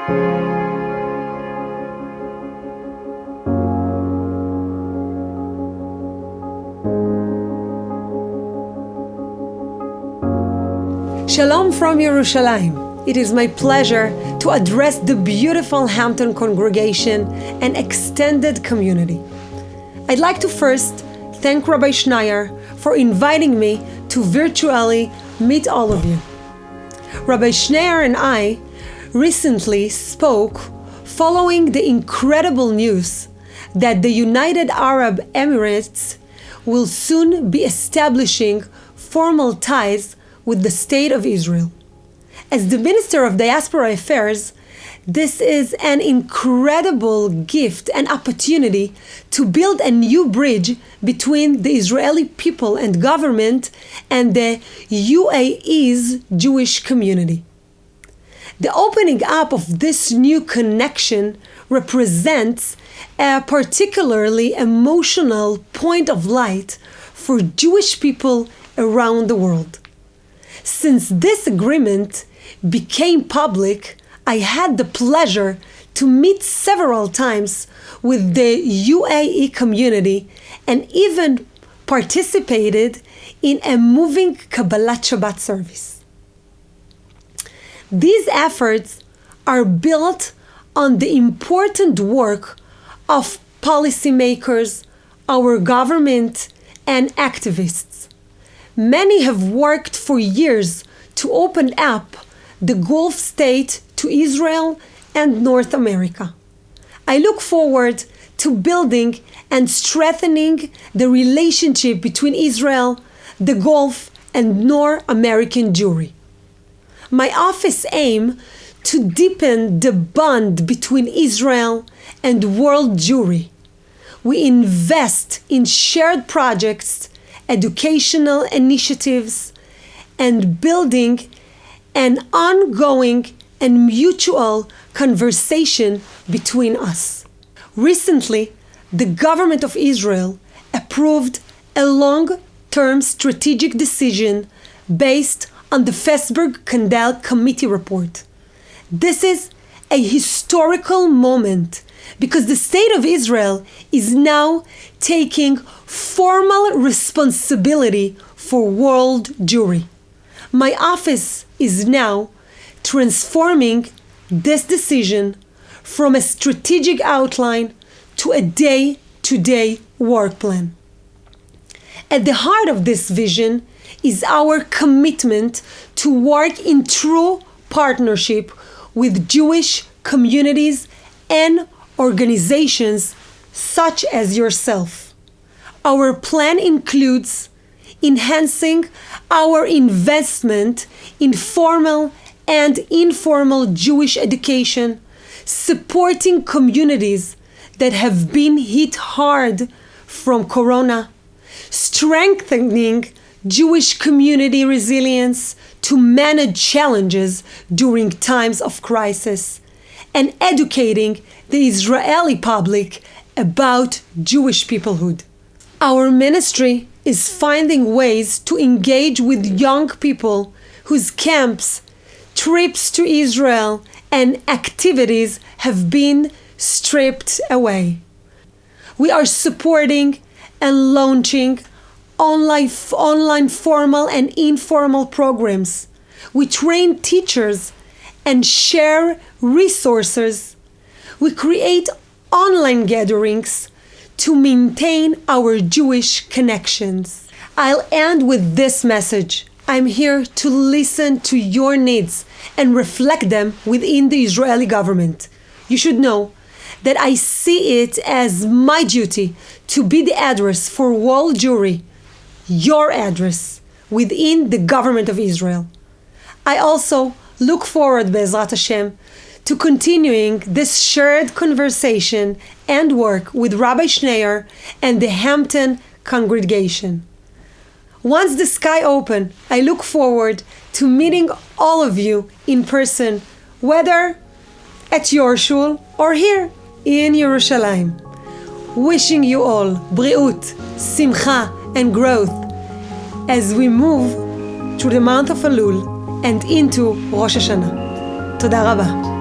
Shalom from Yerushalayim. It is my pleasure to address the beautiful Hampton congregation and extended community. I'd like to first thank Rabbi Schneier for inviting me to virtually meet all of you. Rabbi Schneier and I recently spoke following the incredible news that the United Arab Emirates will soon be establishing formal ties with the State of Israel. As the Minister of Diaspora Affairs, this is an incredible gift and opportunity to build a new bridge between the Israeli people and government and the UAE's Jewish community. The opening up of this new connection represents a particularly emotional point of light for Jewish people around the world. Since this agreement became public, I had the pleasure to meet several times with the UAE community and even participated in a moving Kabbalat Shabbat service. These efforts are built on the important work of policymakers, our government, and activists. Many have worked for years to open up the Gulf state to Israel and North America. I look forward to building and strengthening the relationship between Israel, the Gulf, and North American Jewry. My office aims to deepen the bond between Israel and world Jewry. We invest in shared projects, educational initiatives, and building an ongoing and mutual conversation between us. Recently, the government of Israel approved a long-term strategic decision based on the Fesberg-Kandel Committee report. This is a historical moment because the State of Israel is now taking formal responsibility for world Jewry. My office is now transforming this decision from a strategic outline to a day-to-day work plan. At the heart of this vision is our commitment to work in true partnership with Jewish communities and organizations such as yourself. Our plan includes enhancing our investment in formal and informal Jewish education, supporting communities that have been hit hard from Corona, strengthening Jewish community resilience to manage challenges during times of crisis, and educating the Israeli public about Jewish peoplehood. Our ministry is finding ways to engage with young people whose camps, trips to Israel, and activities have been stripped away. We are supporting and launching online formal and informal programs. We train teachers and share resources. We create online gatherings to maintain our Jewish connections. I'll end with this message. I'm here to listen to your needs and reflect them within the Israeli government. You should know that I see it as my duty to be the address for world Jewry, your address within the government of Israel. I also look forward, Be'ezrat Hashem, to continuing this shared conversation and work with Rabbi Schneier and the Hampton congregation. Once the sky opens, I look forward to meeting all of you in person, whether at your shul or here in Yerushalayim. Wishing you all briut, simcha, and growth as we move through the month of Elul and into Rosh Hashanah. Toda Rabba.